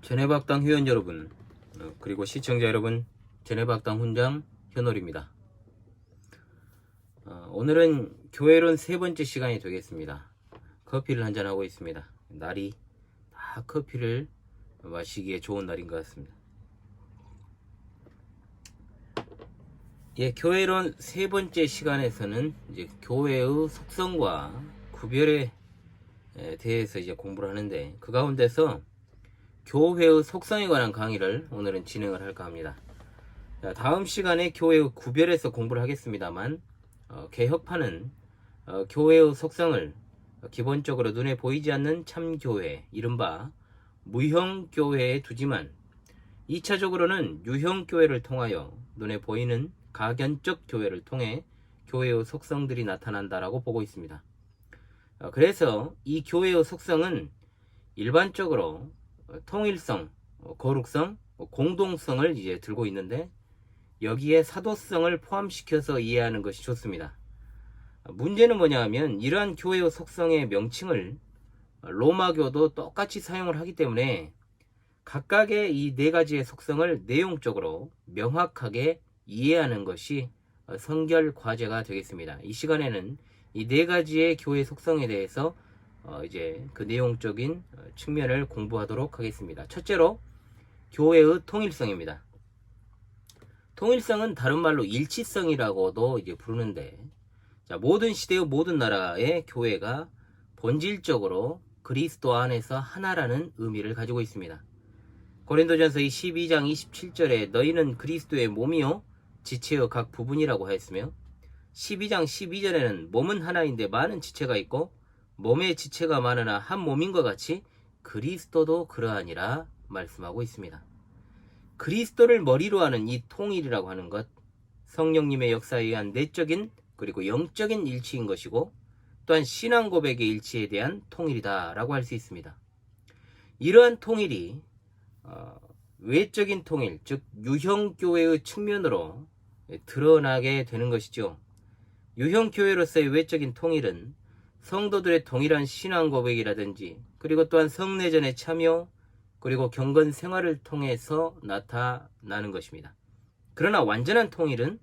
전해박당 회원 여러분, 그리고 시청자 여러분, 전해박당 훈장 현월입니다. 오늘은 교회론 세 번째 시간이 되겠습니다. 커피를 한잔하고 있습니다. 날이 다 커피를 마시기에 좋은 날인 것 같습니다. 교회론 세 번째 시간에서는 이제 교회의 속성과 구별에 대해서 이제 공부를 하는데, 그 가운데서 교회의 속성에 관한 강의를 오늘은 진행을 할까 합니다. 다음 시간에 교회의 구별에서 공부를 하겠습니다만, 개혁파는 교회의 속성을 기본적으로 눈에 보이지 않는 참교회, 이른바 무형교회에 두지만 2차적으로는 유형교회를 통하여 눈에 보이는 가견적 교회를 통해 교회의 속성들이 나타난다라고 보고 있습니다. 그래서 이 교회의 속성은 일반적으로 통일성, 거룩성, 공동성을 이제 들고 있는데, 여기에 사도성을 포함시켜서 이해하는 것이 좋습니다. 문제는 뭐냐 하면, 이러한 교회의 속성의 명칭을 로마교도 똑같이 사용을 하기 때문에 각각의 이 네 가지의 속성을 내용적으로 명확하게 이해하는 것이 선결 과제가 되겠습니다. 이 시간에는 이 네 가지의 교회 속성에 대해서 이제 그 내용적인 측면을 공부하도록 하겠습니다. 첫째로 교회의 통일성입니다. 통일성은 다른 말로 일치성이라고도 이제 부르는데, 모든 시대의 모든 나라의 교회가 본질적으로 그리스도 안에서 하나라는 의미를 가지고 있습니다. 고린도전서 12장 27절에 너희는 그리스도의 몸이요 지체의 각 부분이라고 하였으며, 12장 12절에는 몸은 하나인데 많은 지체가 있고 몸의 지체가 많으나 한 몸인 것 같이 그리스도도 그러하니라 말씀하고 있습니다. 그리스도를 머리로 하는 이 통일이라고 하는 것, 성령님의 역사에 의한 내적인 그리고 영적인 일치인 것이고, 또한 신앙 고백의 일치에 대한 통일이다 라고 할 수 있습니다. 이러한 통일이 외적인 통일, 즉 유형교회의 측면으로 드러나게 되는 것이죠. 유형교회로서의 외적인 통일은 성도들의 동일한 신앙 고백이라든지, 그리고 또한 성례전의 참여, 그리고 경건 생활을 통해서 나타나는 것입니다. 그러나 완전한 통일은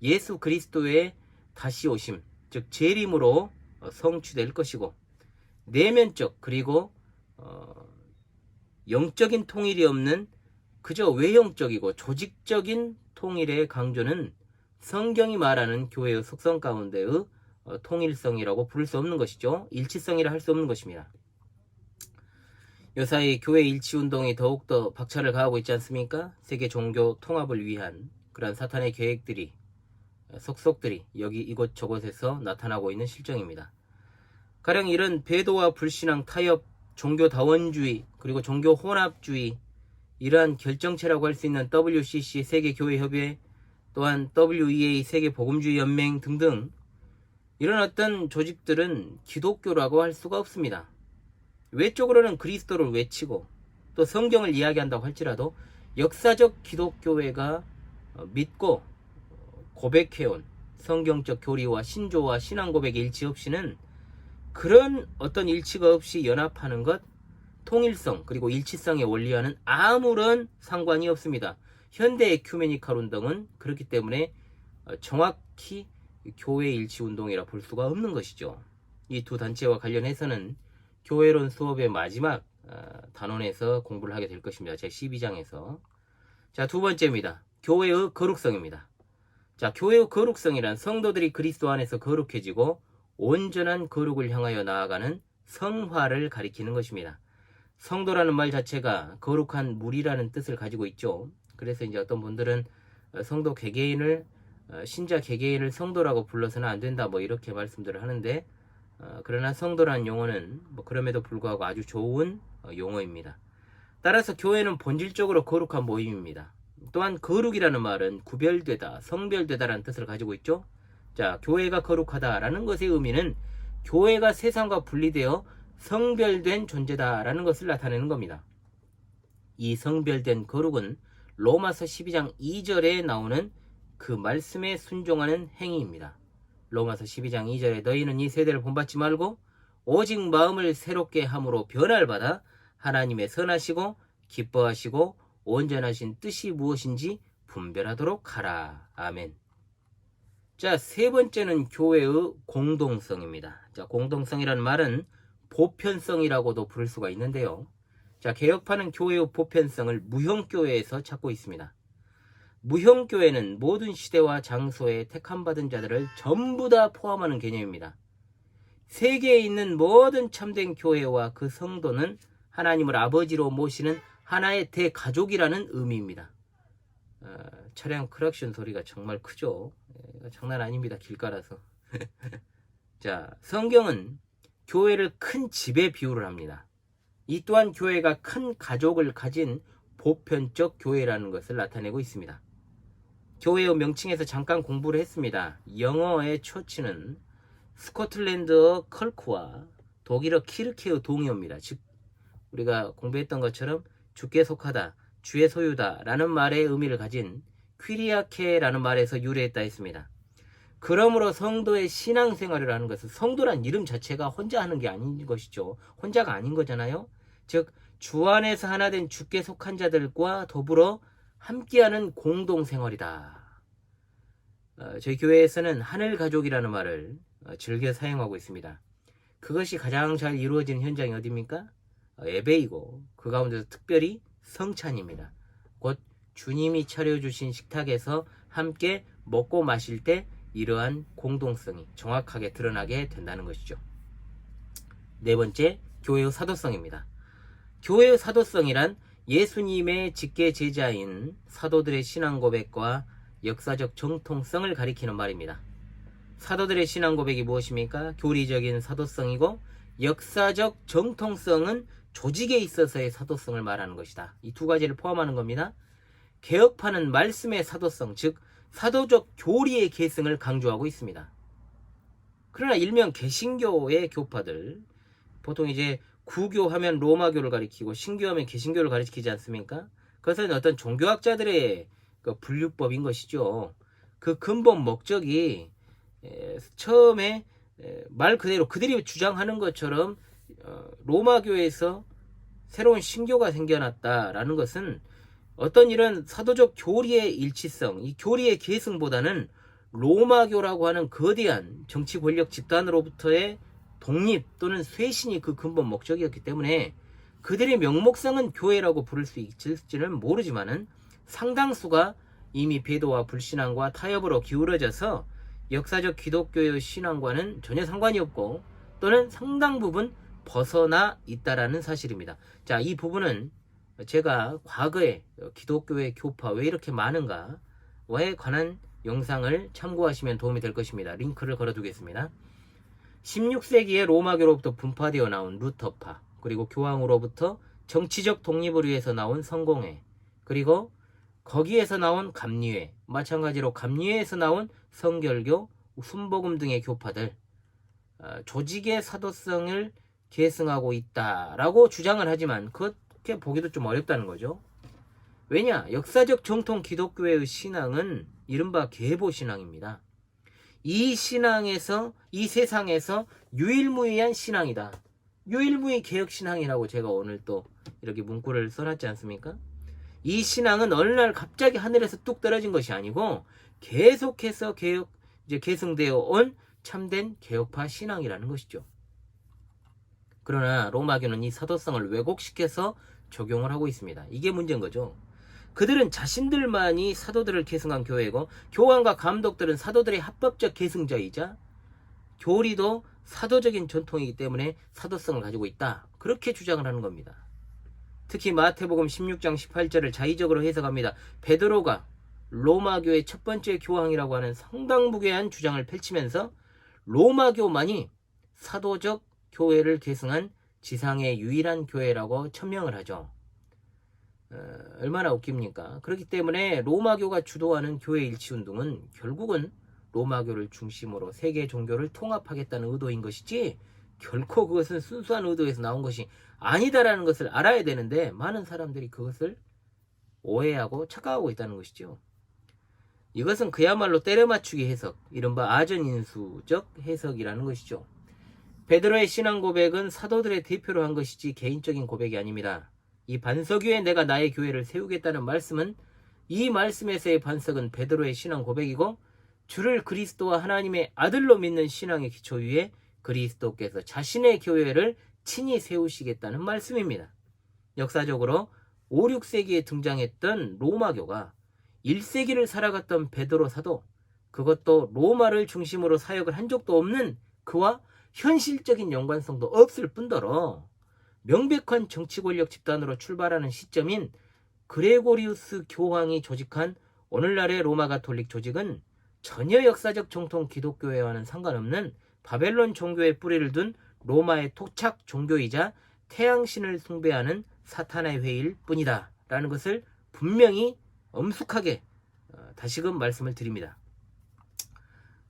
예수 그리스도의 다시 오심, 즉 재림으로 성취될 것이고, 내면적 그리고 영적인 통일이 없는 그저 외형적이고 조직적인 통일의 강조는 성경이 말하는 교회의 속성 가운데의 통일성이라고 부를 수 없는 것이죠. 일치성이라 할 수 없는 것입니다. 요사이 교회 일치운동이 더욱더 박차를 가하고 있지 않습니까? 세계 종교 통합을 위한 그러한 사탄의 계획들이, 속속들이 여기 이곳 저곳에서 나타나고 있는 실정입니다. 가령 이런 배도와 불신앙, 타협, 종교 다원주의, 그리고 종교 혼합주의, 이러한 결정체라고 할 수 있는 WCC 세계교회협의회, 또한 WEA 세계복음주의 연맹 등등, 이런 어떤 조직들은 기독교라고 할 수가 없습니다. 외적으로는 그리스도를 외치고 또 성경을 이야기한다고 할지라도 역사적 기독교회가 믿고 고백해온 성경적 교리와 신조와 신앙 고백의 일치 없이는, 그런 어떤 일치가 없이 연합하는 것, 통일성 그리고 일치성의 원리와는 아무런 상관이 없습니다. 현대 에큐메니칼 운동은 그렇기 때문에 정확히 교회 일치 운동이라 볼 수가 없는 것이죠. 이 두 단체와 관련해서는 교회론 수업의 마지막 단원에서 공부를 하게 될 것입니다. 제 12장에서. 자, 두 번째입니다. 교회의 거룩성입니다. 자, 교회의 거룩성이란 성도들이 그리스도 안에서 거룩해지고 온전한 거룩을 향하여 나아가는 성화를 가리키는 것입니다. 성도라는 말 자체가 거룩한 물이라는 뜻을 가지고 있죠. 그래서 이제 어떤 분들은 성도 개개인을, 신자 개개인을 성도라고 불러서는 안 된다, 이렇게 말씀들을 하는데, 그러나 성도라는 용어는 그럼에도 불구하고 아주 좋은 용어입니다. 따라서 교회는 본질적으로 거룩한 모임입니다. 또한 거룩이라는 말은 구별되다, 성별되다라는 뜻을 가지고 있죠. 자, 교회가 거룩하다라는 것의 의미는 교회가 세상과 분리되어 성별된 존재다라는 것을 나타내는 겁니다. 이 성별된 거룩은 로마서 12장 2절에 나오는 그 말씀에 순종하는 행위입니다. 로마서 12장 2절에 너희는 이 세대를 본받지 말고 오직 마음을 새롭게 함으로 변화를 받아 하나님의 선하시고 기뻐하시고 온전하신 뜻이 무엇인지 분별하도록 하라. 아멘. 자, 세 번째는 교회의 공동성입니다. 자, 공동성이라는 말은 보편성이라고도 부를 수가 있는데요. 자, 개혁파는 교회의 보편성을 무형교회에서 찾고 있습니다. 무형교회는 모든 시대와 장소에 택함받은 자들을 전부 다 포함하는 개념입니다. 세계에 있는 모든 참된 교회와 그 성도는 하나님을 아버지로 모시는 하나의 대가족이라는 의미입니다. 차량 크락션 소리가 정말 크죠. 장난 아닙니다. 길가라서. 자, 성경은 교회를 큰 집에 비유를 합니다. 이 또한 교회가 큰 가족을 가진 보편적 교회라는 것을 나타내고 있습니다. 교회의 명칭에서 잠깐 공부를 했습니다. 영어의 처치는 스코틀랜드어 컬크와 독일어 키르케의 동의어입니다. 즉 우리가 공부했던 것처럼 주께 속하다, 주의 소유다 라는 말의 의미를 가진 퀴리아케라는 말에서 유래했다 했습니다. 그러므로 성도의 신앙생활을 하는 것은 성도란 이름 자체가 혼자 하는 게 아닌 것이죠. 혼자가 아닌 거잖아요. 즉 주 안에서 하나 된 주께 속한 자들과 더불어 함께하는 공동생활이다. 저희 교회에서는 하늘가족이라는 말을 즐겨 사용하고 있습니다. 그것이 가장 잘 이루어지는 현장이 어디입니까? 예배이고 그 가운데서 특별히 성찬입니다. 곧 주님이 차려주신 식탁에서 함께 먹고 마실 때 이러한 공동성이 정확하게 드러나게 된다는 것이죠. 네 번째, 교회의 사도성입니다. 교회의 사도성이란 예수님의 직계 제자인 사도들의 신앙 고백과 역사적 정통성을 가리키는 말입니다. 사도들의 신앙 고백이 무엇입니까? 교리적인 사도성이고 역사적 정통성은 조직에 있어서의 사도성을 말하는 것이다. 이 두 가지를 포함하는 겁니다. 개혁파는 말씀의 사도성, 즉 사도적 교리의 계승을 강조하고 있습니다. 그러나 일명 개신교의 교파들, 보통 이제 구교하면 로마교를 가리키고 신교하면 개신교를 가리키지 않습니까? 그것은 어떤 종교학자들의 분류법인 것이죠. 그 근본 목적이 처음에 말 그대로 그들이 주장하는 것처럼 로마교에서 새로운 신교가 생겨났다라는 것은 어떤 이런 사도적 교리의 일치성, 이 교리의 계승보다는 로마교라고 하는 거대한 정치 권력 집단으로부터의 독립 또는 쇄신이 그 근본 목적이었기 때문에 그들의 명목상은 교회라고 부를 수 있을지는 모르지만은 상당수가 이미 배도와 불신앙과 타협으로 기울어져서 역사적 기독교의 신앙과는 전혀 상관이 없고 또는 상당 부분 벗어나 있다라는 사실입니다. 자, 이 부분은 제가 과거에 기독교의 교파 왜 이렇게 많은가에 관한 영상을 참고하시면 도움이 될 것입니다. 링크를 걸어두겠습니다. 16세기에 로마교로부터 분파되어 나온 루터파, 그리고 교황으로부터 정치적 독립을 위해서 나온 성공회, 그리고 거기에서 나온 감리회, 마찬가지로 감리회에서 나온 성결교, 순복음 등의 교파들, 조직의 사도성을 계승하고 있다라고 주장을 하지만 그렇게 보기도 좀 어렵다는 거죠. 왜냐? 역사적 정통 기독교회의 신앙은 이른바 계보신앙입니다. 이 신앙에서, 이 세상에서 유일무이한 신앙이다. 유일무이 개혁신앙이라고 제가 오늘 또 이렇게 문구를 써놨지 않습니까? 이 신앙은 어느 날 갑자기 하늘에서 뚝 떨어진 것이 아니고 계속해서 계승되어 온 참된 개혁파 신앙이라는 것이죠. 그러나 로마교는 이 사도성을 왜곡시켜서 적용을 하고 있습니다. 이게 문제인 거죠. 그들은 자신들만이 사도들을 계승한 교회고 교황과 감독들은 사도들의 합법적 계승자이자 교리도 사도적인 전통이기 때문에 사도성을 가지고 있다. 그렇게 주장을 하는 겁니다. 특히 마태복음 16장 18절을 자의적으로 해석합니다. 베드로가 로마교의 첫 번째 교황이라고 하는 상당무계한 주장을 펼치면서 로마교만이 사도적 교회를 계승한 지상의 유일한 교회라고 천명을 하죠. 얼마나 웃깁니까? 그렇기 때문에 로마교가 주도하는 교회 일치운동은 결국은 로마교를 중심으로 세계 종교를 통합하겠다는 의도인 것이지 결코 그것은 순수한 의도에서 나온 것이 아니다라는 것을 알아야 되는데 많은 사람들이 그것을 오해하고 착각하고 있다는 것이죠. 이것은 그야말로 때려맞추기 해석, 이른바 아전인수적 해석이라는 것이죠. 베드로의 신앙 고백은 사도들의 대표로 한 것이지 개인적인 고백이 아닙니다. 이 반석 위에 내가 나의 교회를 세우겠다는 말씀은, 이 말씀에서의 반석은 베드로의 신앙 고백이고, 주를 그리스도와 하나님의 아들로 믿는 신앙의 기초 위에 그리스도께서 자신의 교회를 친히 세우시겠다는 말씀입니다. 역사적으로 5, 6세기에 등장했던 로마교가 1세기를 살아갔던 베드로 사도, 그것도 로마를 중심으로 사역을 한 적도 없는 그와 현실적인 연관성도 없을 뿐더러 명백한 정치 권력 집단으로 출발하는 시점인 그레고리우스 교황이 조직한 오늘날의 로마 가톨릭 조직은 전혀 역사적 정통 기독교회와는 상관없는 바벨론 종교의 뿌리를 둔 로마의 토착 종교이자 태양신을 숭배하는 사탄의 회의일 뿐이다 라는 것을 분명히 엄숙하게 다시금 말씀을 드립니다.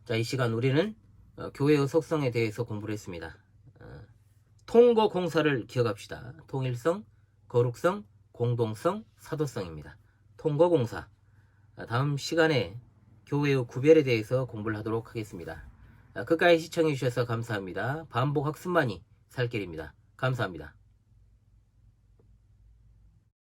자, 이 시간 우리는 교회의 속성에 대해서 공부를 했습니다. 통거 공사를 기억합시다. 통일성, 거룩성, 공동성, 사도성입니다. 통거 공사. 다음 시간에 교회의 구별에 대해서 공부를 하도록 하겠습니다. 끝까지 시청해 주셔서 감사합니다. 반복 학습만이 살 길입니다. 감사합니다.